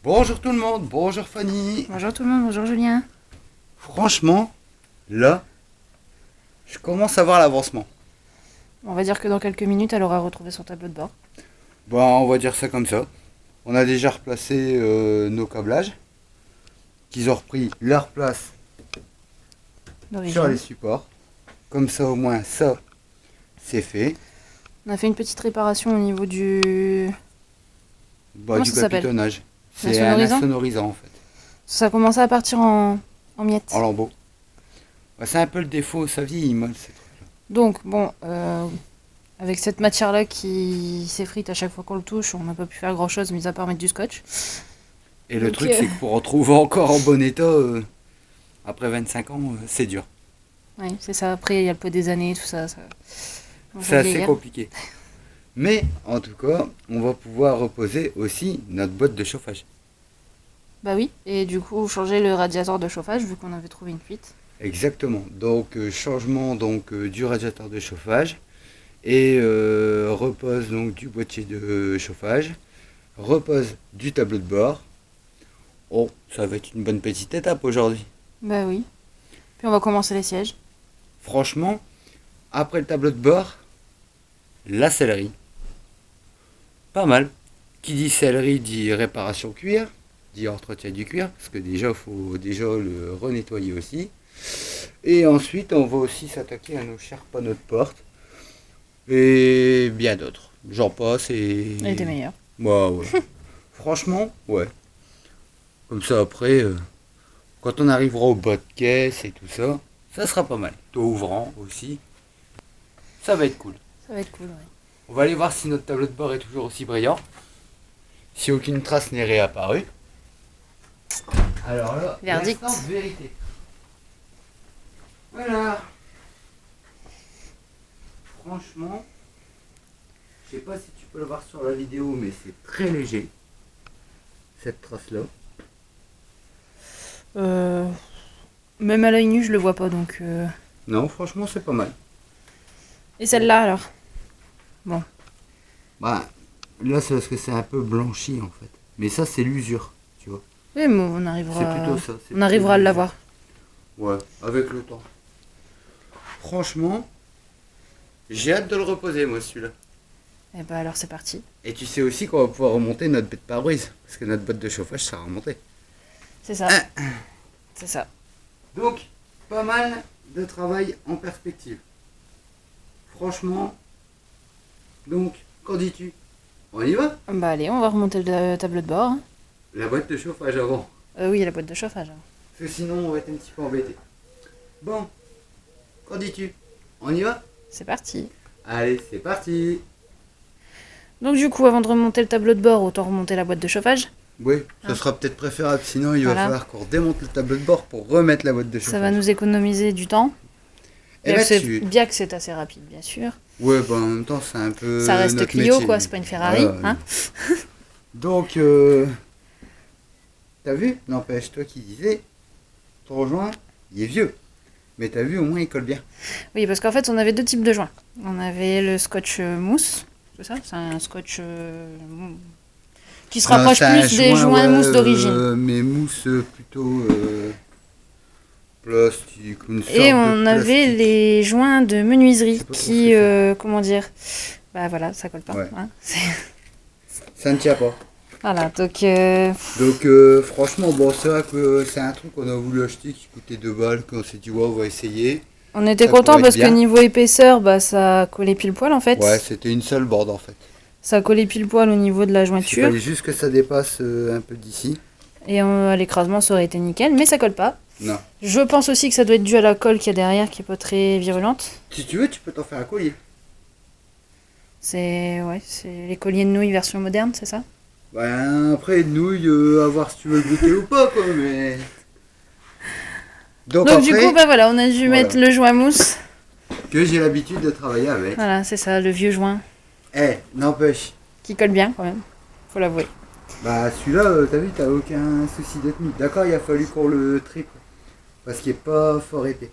Bonjour tout le monde, bonjour Fanny. Bonjour tout le monde, bonjour Julien. Franchement, là, je commence à voir l'avancement. On va dire que dans quelques minutes, elle aura retrouvé son tableau de bord. Bon, on va dire ça comme ça. On a déjà replacé nos câblages, qu'ils ont repris leur place sur les supports. Comme ça au moins, ça, c'est fait. On a fait une petite réparation au niveau du Comment Du ça s'appelle ? capitonnage. Un C'est un sonorisant insonorisant en fait, Ça a commencé à partir en miettes. en lambeaux. C'est un peu le défaut, ça vieillit mal ces trucs-là. Donc, bon, avec cette matière-là qui s'effrite à chaque fois qu'on le touche, on n'a pas pu faire grand-chose, mis à part mettre du scotch. Et le Donc, truc, c'est que pour retrouver encore en bon état, après 25 ans, c'est dur. Oui, c'est ça. Après, il y a le pot des années, tout ça. C'est assez compliqué. Mais en tout cas, on va pouvoir reposer aussi notre boîte de chauffage. Bah oui, et du coup, changer le radiateur de chauffage, vu qu'on avait trouvé une fuite. Exactement. Donc changement du radiateur de chauffage et repose donc du boîtier de chauffage, repose du tableau de bord. Oh, ça va être une bonne petite étape aujourd'hui. Bah oui. Puis on va commencer les sièges. Franchement, après le tableau de bord, la sellerie. Pas mal. Qui dit sellerie dit réparation cuir, dit entretien du cuir, parce que déjà il faut déjà le renettoyer aussi. Et ensuite on va aussi s'attaquer à nos chers panneaux de porte. Et bien d'autres. J'en passe et. Elle était meilleure. Ouais. Franchement, ouais. Comme ça après, quand on arrivera au bas de caisse et tout ça, ça sera pas mal. Taux ouvrant aussi. Ça va être cool. Ça va être cool, ouais. On va aller voir si notre tableau de bord est toujours aussi brillant. Si aucune trace n'est réapparue. Alors là, Verdict. l'instant vérité. Voilà. Franchement, je sais pas si tu peux le voir sur la vidéo, mais c'est très léger. Cette trace-là. Même à l'œil nu, je le vois pas, donc... Non, franchement, c'est pas mal. Et celle-là, alors ? Bah, là, c'est parce que c'est un peu blanchi, en fait. Mais ça, c'est l'usure, tu vois. Oui, mais on C'est arrivera... plutôt ça. c'est On arrivera à plutôt l'avoir. Ouais, avec le temps. Franchement, j'ai hâte de le reposer, moi, celui-là. Et bah alors c'est parti. Et tu sais aussi qu'on va pouvoir remonter notre bête pare-brise. Parce que notre boîte de chauffage sera remontée. C'est ça. C'est ça. Donc, pas mal de travail en perspective. Franchement. Donc, qu'en dis-tu ? On y va ? Bah allez, on va remonter le tableau de bord. La boîte de chauffage avant. Oui, il y a la boîte de chauffage. Parce que sinon, on va être un petit peu embêté. Bon, qu'en dis-tu ? On y va ? C'est parti. Allez, c'est parti. Donc du coup, avant de remonter le tableau de bord, autant remonter la boîte de chauffage. Oui, ça sera peut-être préférable. Sinon, il Voilà. va falloir qu'on démonte le tableau de bord pour remettre la boîte de chauffage. Ça va nous économiser du temps. Et Bien que c'est assez rapide, bien sûr. Ouais, en même temps, c'est un peu. Ça reste notre Clio, métier. quoi, c'est pas une Ferrari. Voilà, Hein. Donc, t'as vu ? N'empêche, toi qui disais, ton joint, il est vieux. Mais t'as vu, au moins, il colle bien. Oui, parce qu'en fait, on avait deux types de joints. On avait le scotch mousse, c'est ça ? C'est un scotch qui se rapproche plus des joints mousse d'origine. Mais mousse plutôt plastique. Et on avait les joints de menuiserie C'est pas trop qui, ce comment dire, bah voilà, ça colle pas. Ouais. Hein. Ça ne tient pas. Voilà, donc Donc franchement, bon, c'est vrai que c'est un truc qu'on a voulu acheter qui coûtait 2 balles, qu'on s'est dit ouais, on va essayer. on était Ça content pourrait parce être que bien. niveau épaisseur, bah ça collait pile poil en fait. Ouais, c'était une seule board en fait. Ça collait pile poil au niveau de la Il jointure. fallait juste que ça dépasse un peu d'ici. Et à l'écrasement, ça aurait été nickel, mais ça colle pas. Non. Je pense aussi que ça doit être dû à la colle qu'il y a derrière qui est pas très virulente. Si tu veux, tu peux t'en faire un collier. C'est les colliers de nouilles version moderne, c'est ça ? Ben après, nouilles, à voir si tu veux goûter ou pas quoi, mais. Donc Donc après, du coup, bah voilà, on a dû voilà. mettre le joint mousse. que j'ai l'habitude de travailler avec. Voilà, c'est ça, le vieux joint. N'empêche. Qui colle bien quand même, faut l'avouer. Bah celui-là, t'as vu, t'as aucun souci de tenue. D'accord, il a fallu qu'on le triple. Parce qu'il est pas fort épais.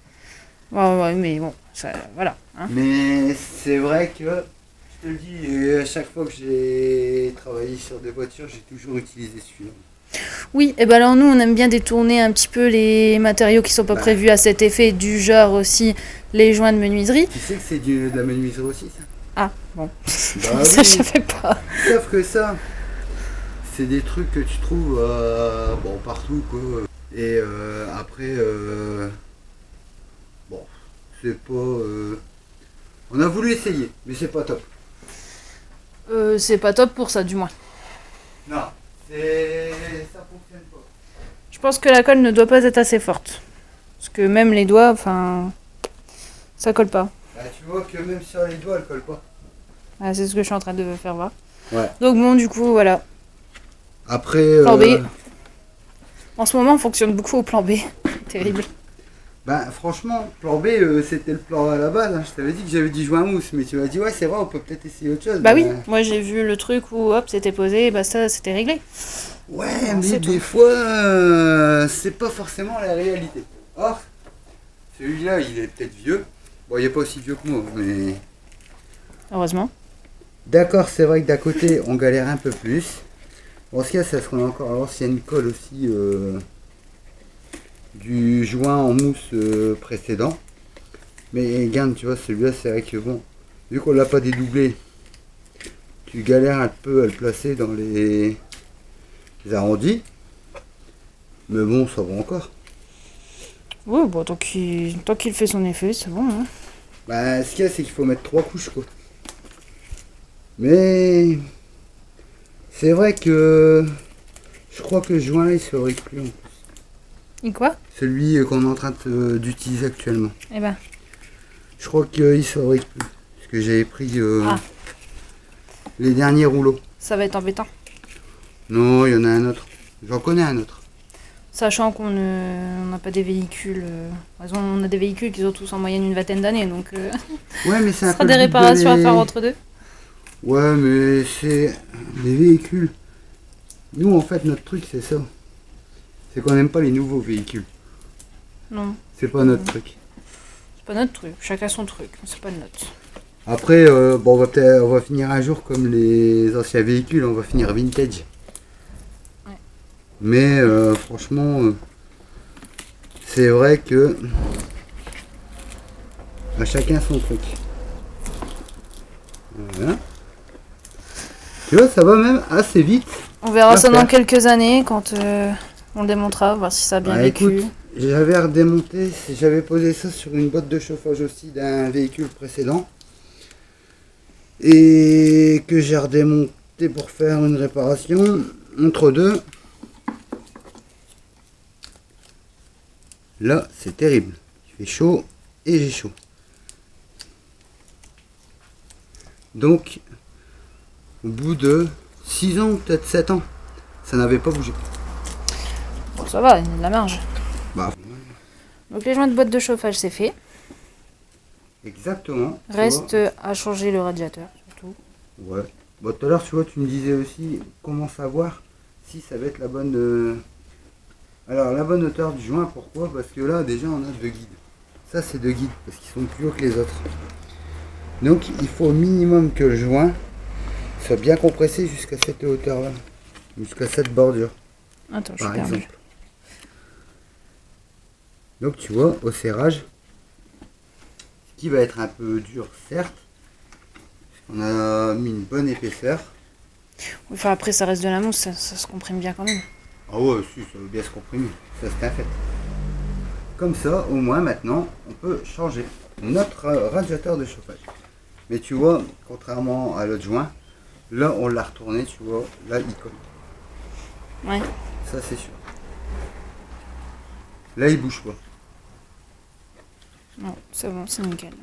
Ouais, mais bon, ça, voilà. Hein. Mais c'est vrai que, je te le dis, à chaque fois que j'ai travaillé sur des voitures, j'ai toujours utilisé celui-là. Oui, et ben alors nous, on aime bien détourner un petit peu les matériaux qui sont pas Bah, prévus à cet effet, du genre aussi les joints de menuiserie. tu sais que c'est de la menuiserie aussi, ça? Ah, bon. Bah Ça, je oui, savais pas. sauf que ça, c'est des trucs que tu trouves bon, partout, quoi. Et après, bon, c'est pas... on a voulu essayer, mais c'est pas top. C'est pas top pour ça, du moins. Non, c'est... ça fonctionne pas. Je pense que la colle ne doit pas être assez forte. Parce que même les doigts, enfin, ça colle pas. Bah, tu vois que même sur les doigts, elle colle pas. Ah, c'est ce que je suis en train de faire voir. Ouais. Donc bon, du coup, voilà. Après... Plan B. En ce moment, on fonctionne beaucoup au plan B. Terrible. bah franchement, plan B, c'était le plan à la base. Hein. Je t'avais dit que j'avais dit jouer à mousse, mais tu m'as dit ouais c'est vrai, on peut peut-être essayer autre chose. Bah oui, moi j'ai vu le truc où hop, c'était posé, et bah ça, c'était réglé. Ouais, Non, mais c'est des tout. fois, c'est pas forcément la réalité. Or, celui-là, il est peut-être vieux. Bon, il est pas aussi vieux que moi, mais... Heureusement. D'accord, c'est vrai que d'à côté, on galère un peu plus. Bon, ce qu'il y a, c'est qu'on a encore à l'ancienne colle aussi du joint en mousse précédent. Mais regarde, tu vois, celui-là, c'est vrai que bon, vu qu'on l'a pas dédoublé, tu galères un peu à le placer dans les arrondis. Mais bon, ça va encore. Ouais, bon, tant qu'il fait son effet, c'est bon. Hein. Bah, ce qu'il y a, c'est qu'il faut mettre 3 couches, quoi. Mais c'est vrai que je crois que le joint, il se fabrique plus en plus. Et quoi? Celui qu'on est en train d'utiliser actuellement. Eh ben, Je crois qu'il se fabrique plus. Parce que j'avais pris Ah. les derniers rouleaux. ça va être embêtant. Non, il y en a un autre. J'en connais un autre. Sachant qu'on n'a pas des véhicules. On a des véhicules qui ont tous en moyenne une vingtaine d'années, donc Ouais, mais c'est ce un sera peu des le but de réparations à les- faire entre deux. Ouais, mais c'est les véhicules. Nous, en fait, notre truc, c'est ça. C'est qu'on n'aime pas les nouveaux véhicules. Non, C'est pas notre truc. c'est pas notre truc. Chacun son truc, mais c'est pas le nôtre. Après, bon, on va finir un jour comme les anciens véhicules, on va finir vintage. Ouais. Mais franchement, c'est vrai que à chacun son truc. Voilà. Tu vois, ça va même assez vite. On verra à ça dans faire. quelques années quand on le démontera, voir si ça a bien Bah vécu. écoute, j'avais redémonté, j'avais posé ça sur une boîte de chauffage aussi d'un véhicule précédent. Et que j'ai redémonté pour faire une réparation entre deux. Là, c'est terrible. Il fait chaud et j'ai chaud. Donc, au bout de 6 ans, peut-être 7 ans, ça n'avait pas bougé. Bon, ça va, il y a de la marge. Bah, Donc les joints de boîte de chauffage, c'est fait. exactement. tu Reste vois. à changer le radiateur, surtout. Ouais. Bon, tout à l'heure, tu vois, tu me disais aussi comment savoir si ça va être la bonne. Alors, la bonne hauteur du joint, pourquoi? Parce que là, déjà, on a deux guides. Ça, c'est deux guides, parce qu'ils sont plus hauts que les autres. Donc, il faut au minimum que le joint soit bien compressé jusqu'à cette hauteur-là. Jusqu'à cette bordure, Attends, je suis par perdu. exemple. Donc, tu vois, au serrage, ce qui va être un peu dur, certes, on a mis une bonne épaisseur. Enfin, après, ça reste de la mousse, ça se comprime bien quand même. Ah ouais, si, ça veut bien se comprimer. Ça, c'est un fait. Comme ça, au moins, maintenant, on peut changer notre radiateur de chauffage. Mais tu vois, contrairement à l'autre joint, là, on l'a retourné, tu vois, là, il colle. Ouais. Ça, c'est sûr. Là, il bouge pas. Non, c'est bon, c'est nickel.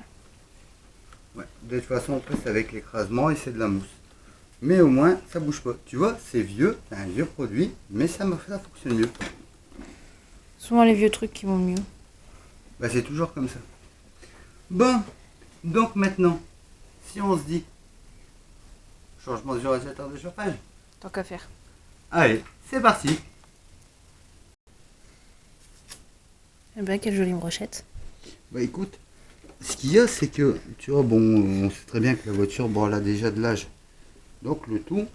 Ouais. De toute façon, en plus, avec l'écrasement, et c'est de la mousse. Mais au moins, ça bouge pas. Tu vois, c'est vieux, c'est un vieux produit, mais ça fonctionne mieux. Souvent les vieux trucs qui vont mieux. Bah, c'est toujours comme ça. Bon, donc maintenant, si on se dit changement du radiateur de chauffage, Tant qu'à faire. allez, c'est parti. Eh ben, quelle jolie brochette. Bah écoute, ce qu'il y a, c'est que, tu vois, bon, on sait très bien que la voiture, bon, elle a déjà de l'âge. Donc le tout,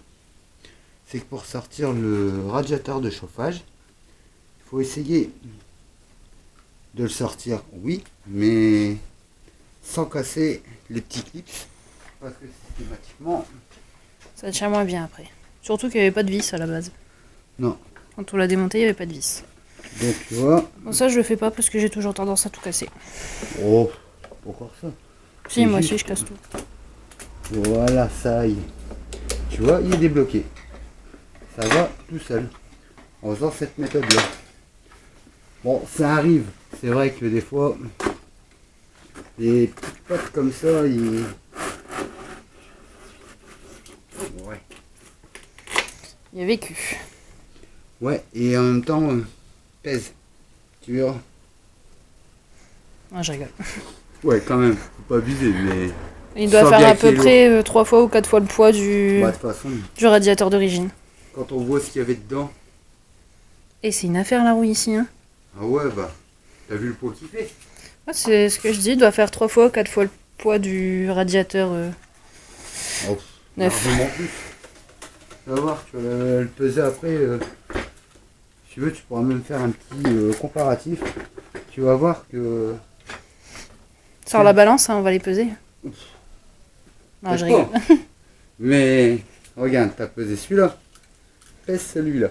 c'est que pour sortir le radiateur de chauffage, il faut essayer de le sortir, oui, mais sans casser les petits clips, parce que systématiquement... Ça tient moins bien après. Surtout qu'il n'y avait pas de vis à la base. Non. Quand on l'a démonté, il n'y avait pas de vis. Donc tu vois... Bon, ça je le fais pas parce que j'ai toujours tendance à tout casser. Oh, pourquoi ça? Si, moi aussi je casse tout. Voilà, ça y est. Tu vois, il est débloqué. Ça va tout seul. En faisant cette méthode-là. Bon, ça arrive. C'est vrai que des fois, les petites pattes comme ça, ils... Ouais. Il a vécu. Ouais, et en même temps, pèse. Tu verras. Ah, je rigole. Ouais, quand même. Faut pas abuser, mais... Il doit Sans faire bien à peu qu'il est près 3 fois ou 4 fois le poids du Bah, de toute façon, radiateur d'origine. quand on voit ce qu'il y avait dedans... Et c'est une affaire la rouille ici, hein. Ah ouais, bah... T'as vu le poids qu'il fait? Ah, c'est ce que je dis, il doit faire 3 fois, 4 fois le poids du radiateur Oh, neuf. largement plus. Tu vas voir, tu vas le peser après. Si tu veux, tu pourras même faire un petit comparatif. Tu vas voir que... Sors la balance, hein, on va les peser. Non, je rigole. Pas. Mais regarde, t'as pesé celui-là. Pèse celui-là.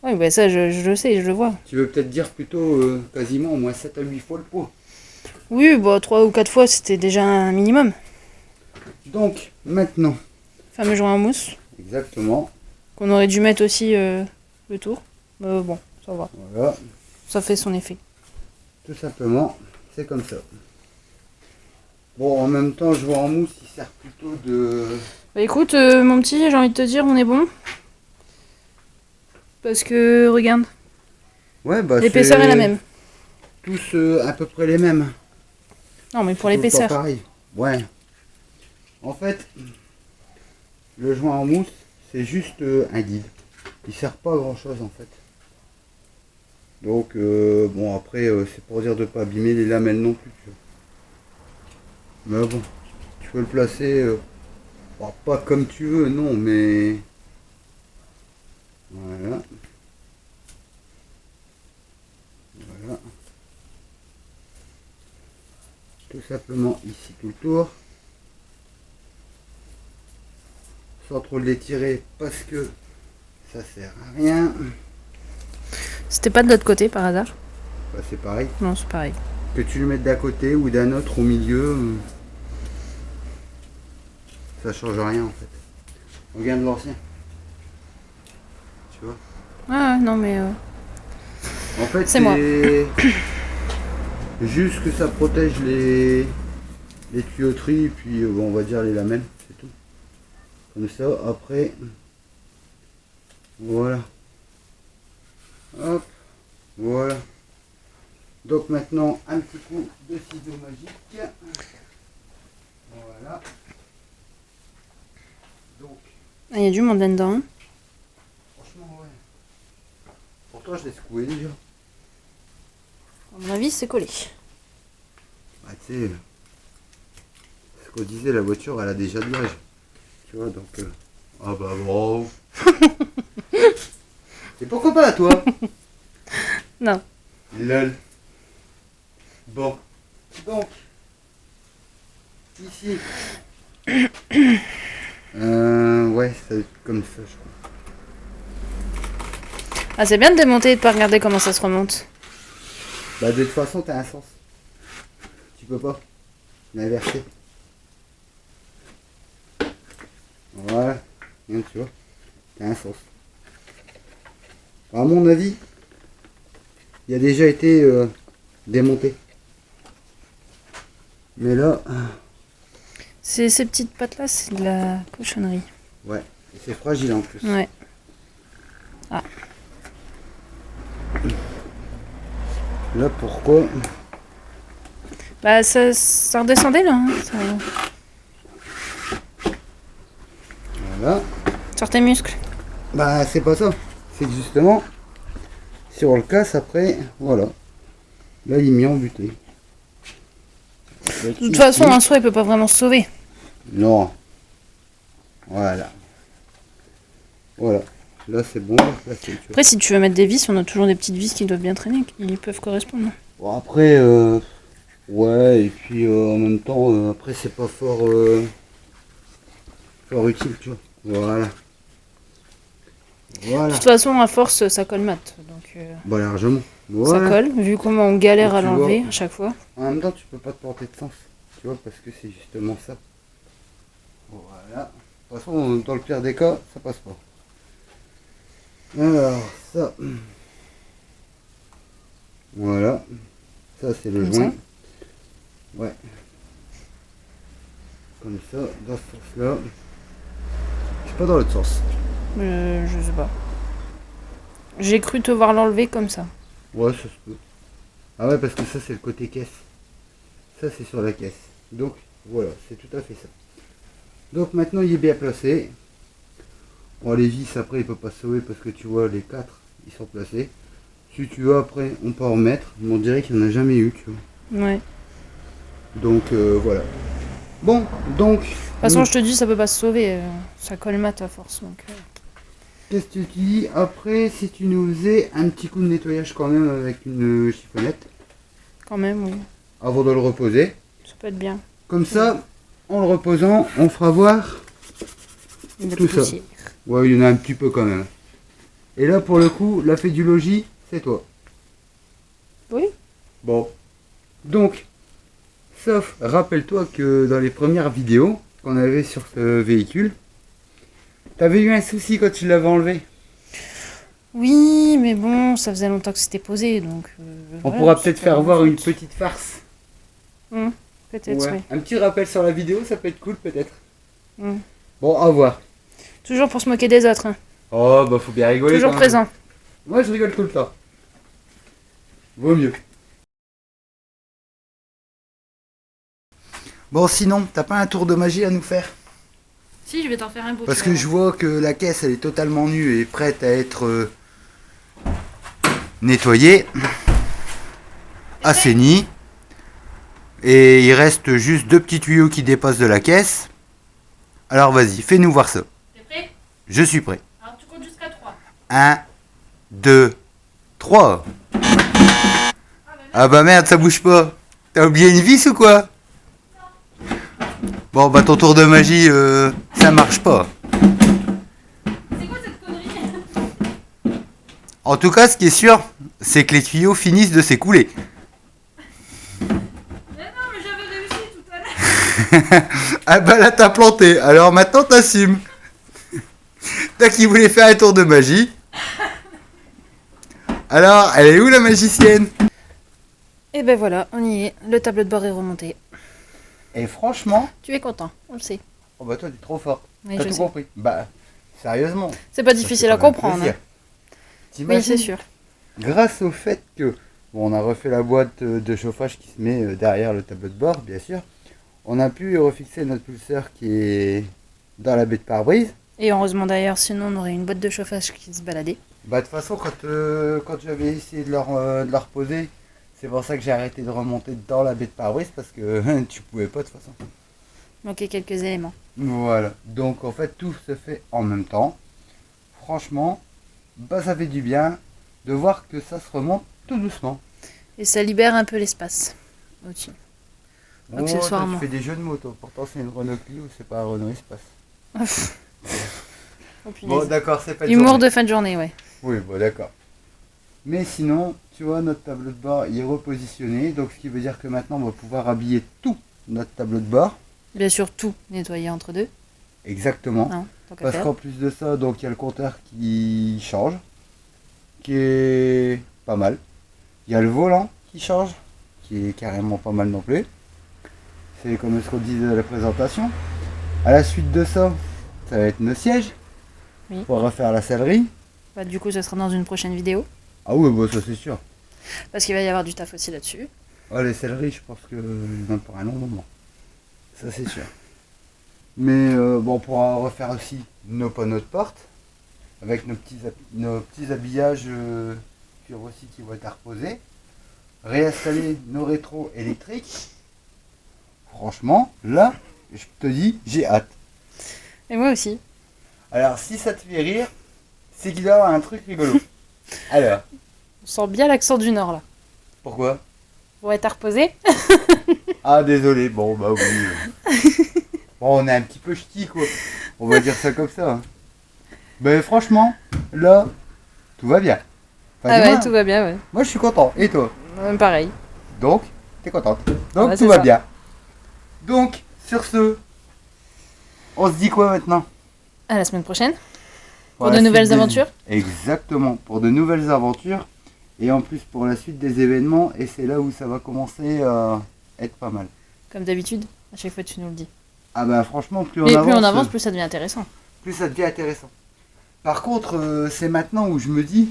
Oui, bah ça, je le sais, je le vois. Tu veux peut-être dire plutôt quasiment au moins 7 à 8 fois le poids. Oui, bah 3 ou 4 fois, c'était déjà un minimum. Donc, maintenant. Fameux joint en mousse, Exactement. qu'on aurait dû mettre aussi le tour. Mais bon, ça va. Voilà. Ça fait son effet. Tout simplement, c'est comme ça. Bon, en même temps, je vois en mousse, il sert plutôt de... Bah écoute, mon petit, j'ai envie de te dire, on est bon. Parce que, regarde, Ouais, bah l'épaisseur est la même. Tous à peu près les mêmes. Non, mais pour Tout le temps l'épaisseur. pareil. Ouais. En fait, le joint en mousse, c'est juste un guide. Il sert pas à grand chose en fait. Donc bon après c'est pour dire de pas abîmer les lamelles non plus. Tu vois. Mais bon, tu peux le placer bon, pas comme tu veux, non, mais voilà. Voilà. Tout simplement ici tout le tour. Sans trop l'étirer parce que ça sert à rien. C'était pas de l'autre côté par hasard? Bah, c'est pareil. Non, c'est pareil. Que tu le mettes d'un côté ou d'un autre au milieu, ça change rien en fait. Regarde l'ancien. Tu vois. Ah, non, mais. En fait, C'est moi. juste que ça protège les tuyauteries et puis bon, on va dire les lamelles, c'est tout. Comme ça, après, voilà. Hop, voilà. Donc maintenant, un petit coup de ciseau magique. Voilà. Donc, Ah, il y a du monde là-dedans. Hein. franchement, ouais. Pourtant, je l'ai secoué déjà. À mon avis, c'est collé. Bah, tu sais, ce qu'on disait, la voiture, elle a déjà de l'âge. Tu vois, donc... Ah bah bon. Et pourquoi pas, toi? Non. Lol. Bon. Donc, ici. Ouais, ça va être comme ça, je crois. Ah, c'est bien de démonter et de pas regarder comment ça se remonte. Bah, de toute façon, t'as un sens. Tu peux pas l'inverser. Voilà. Bien, tu vois. T'as un sens. À mon avis, il a déjà été démonté. Mais là, Ces petites pattes-là, c'est de la cochonnerie. ouais, c'est fragile en plus. Ouais. Là, pourquoi? Bah, ça redescendait là. Hein. Voilà. Sur tes muscles. Bah, c'est pas ça. C'est que justement, si on le casse après, voilà. Là, il est mis en butée. De toute façon, un soi, il peut pas vraiment se sauver. Non. Voilà. Voilà. Là, c'est bon. Là, c'est, tu vois. Après, si tu veux mettre des vis, on a toujours des petites vis qui doivent bien traîner, qui peuvent correspondre. Bon, après, ouais, et puis en même temps, après, c'est pas fort utile, tu vois. Voilà. De Voilà. toute façon, à force, ça colle mat. Donc, Bah, largement. ça Voilà. colle, vu comment on galère Et à tu l'enlever vois. à chaque fois. En même temps, tu peux pas te porter de sens, tu vois, parce que c'est justement ça. Voilà. De toute façon, dans le pire des cas, ça passe pas. Alors, ça. Voilà. Ça, c'est le Comme joint. ça. Ouais. Comme ça, dans ce sens-là. Je suis pas dans l'autre sens. Je sais pas. J'ai cru te voir l'enlever comme ça. Ouais, ça se peut. Ah ouais, parce que ça, c'est le côté caisse. Ça, c'est sur la caisse. Donc, voilà, c'est tout à fait ça. Donc, maintenant, il est bien placé. Bon, les vis, après, il peut pas se sauver parce que tu vois, les 4 ils sont placés. Si tu veux, après, on peut en remettre. Mais on dirait qu'il n'y en a jamais eu, tu vois. Ouais. Donc, voilà. Bon, donc... De toute façon, je te dis, ça peut pas se sauver. Ça colle mat à force. Donc, qu'est-ce que tu dis après, si tu nous faisais un petit coup de nettoyage quand même avec une chiffonnette, quand même, oui. avant de le reposer. Ça peut être bien. Comme ça, en le reposant, on fera voir Il tout ça. Ouais, il y en a un petit peu quand même. Et là, pour le coup, la fait du logis, c'est toi. Oui. Bon. Donc, sauf, rappelle-toi que dans les premières vidéos qu'on avait sur ce véhicule, t'avais eu un souci quand tu l'avais enlevé. Oui, mais bon, ça faisait longtemps que c'était posé, donc... On voilà, pourra c'est peut-être pas faire ma voir faute. une petite farce. Peut-être, Ouais. oui. Un petit rappel sur la vidéo, ça peut être cool peut-être. Mm. Bon, au revoir. Toujours pour se moquer des autres. Hein. Oh, bah faut bien rigoler. Toujours quand même. présent. Moi, je rigole tout le temps. Vaut mieux. Bon, sinon, t'as pas un tour de magie à nous faire? Si, je vais t'en faire un beau. Parce que je vois que la caisse, elle est totalement nue et prête à être nettoyée, assainie. Et il reste juste 2 petits tuyaux qui dépassent de la caisse. Alors vas-y, fais-nous voir ça. T'es prêt? Je suis prêt. Alors tu comptes jusqu'à 3. 1, 2, 3. Ah bah merde, ça bouge pas. T'as oublié une vis ou quoi? Bon bah ton tour de magie, ça marche pas. C'est quoi cette connerie? En tout cas, ce qui est sûr, c'est que les tuyaux finissent de s'écouler. Mais non, mais j'avais réussi tout à l'heure. Ah bah là t'as planté, alors maintenant t'assumes. Toi qui voulais faire un tour de magie. Alors, elle est où la magicienne? Et ben voilà, on y est. Le tableau de bord est remonté. Et franchement... Tu es content, on le sait. Oh bah toi t'es trop fort. Oui, T'as je tout sais. compris. Bah, sérieusement. C'est pas Ça difficile fait à quand même comprendre. plaisir. Hein. Oui, T'imagines, c'est sûr. grâce au fait que... Bon, on a refait la boîte de chauffage qui se met derrière le tableau de bord, bien sûr. On a pu refixer notre pulseur qui est dans la baie de pare-brise. Et heureusement d'ailleurs, sinon on aurait une boîte de chauffage qui se baladait. Bah de toute façon, quand j'avais essayé de la reposer, c'est pour ça que j'ai arrêté de remonter dans la baie de pare-brise parce que tu pouvais pas de toute façon. Manquait quelques éléments. Voilà, donc en fait tout se fait en même temps. Franchement, bah ça fait du bien de voir que ça se remonte tout doucement. Et ça libère un peu l'espace au-dessus. Oh, toi, Accessoirement. tu fais des jeux de moto, pourtant c'est une Renault Clio, c'est pas un Renault Espace. Oh, punaise. Bon d'accord, c'est pas Humour journée. de fin de journée, ouais. Oui, bon d'accord. Mais sinon, tu vois, notre tableau de bord il est repositionné, donc ce qui veut dire que maintenant on va pouvoir habiller tout notre tableau de bord. Bien sûr, tout nettoyer entre deux. Exactement. Non, tant qu'à Parce faire. qu'en plus de ça, donc il y a le compteur qui change, qui est pas mal. Il y a le volant qui change, qui est carrément pas mal non plus. C'est comme ce qu'on disait à la présentation. À la suite de ça, ça va être nos sièges. Oui. Pour refaire la sellerie. Bah, du coup, ça sera dans une prochaine vidéo. Ah oui, bah ça c'est sûr. Parce qu'il va y avoir du taf aussi là-dessus. Ah, les selleries, je pense que il y en a pour un long moment. Ça c'est sûr. Mais bon, on pourra refaire aussi nos panneaux de porte. Avec nos petits habillages cuir aussi qui vont être à reposer. Réinstaller nos rétros électriques. Franchement, là, je te dis, j'ai hâte. Et moi aussi. Alors, si ça te fait rire, c'est qu'il doit y avoir un truc rigolo. Alors, On sent bien l'accent du Nord là. pourquoi? Pour être à reposer. Ah, désolé, bon, bah oui. Bon, on est un petit peu ch'ti, quoi. On va dire ça comme ça. Hein. Mais franchement, là, tout va bien. Enfin, Ah dis-moi, ouais, tout va bien, ouais. moi, je suis content. Et toi? Pareil. Donc, t'es contente. Donc, Ouais, tout c'est va ça. bien. Donc, sur ce, on se dit quoi maintenant? À la semaine prochaine. Pour la de nouvelles suite des- aventures. Exactement, pour de nouvelles aventures. Et en plus, pour la suite des événements. Et c'est là où ça va commencer à être pas mal. Comme d'habitude. À chaque fois, tu nous le dis. Ah bah franchement, plus on Mais avance, plus on avance, plus ça devient intéressant. plus ça devient intéressant. Par contre, c'est maintenant où je me dis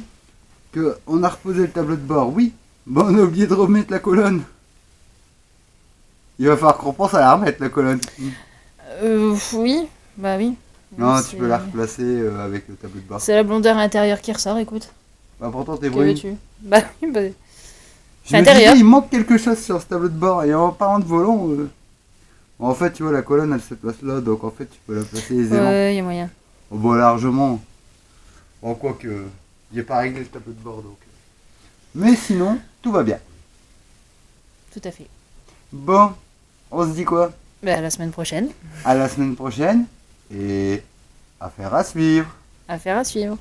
que on a reposé le tableau de bord. Oui, bon, on a oublié de remettre la colonne. Il va falloir qu'on pense à la remettre, la colonne. Oui. Bah oui. Non, C'est- tu peux la replacer avec le tableau de bord. C'est la blondeur intérieure qui ressort, écoute. Bah pourtant, t'es Que brune. veux-tu? Bah oui, bah. Je C'est me intérieur. disais, il manque quelque chose sur ce tableau de bord. Et en parlant de volant, en fait, tu vois, la colonne, elle se place là. Donc en fait, tu peux la placer aisément. Ouais, y a moyen. Bon, largement. Bon, quoi que, il n'est pas réglé le tableau de bord. Donc. Mais sinon, tout va bien. Tout à fait. Bon, on se dit quoi? Bah à la semaine prochaine. À la semaine prochaine. Et affaire à suivre. Affaire à suivre.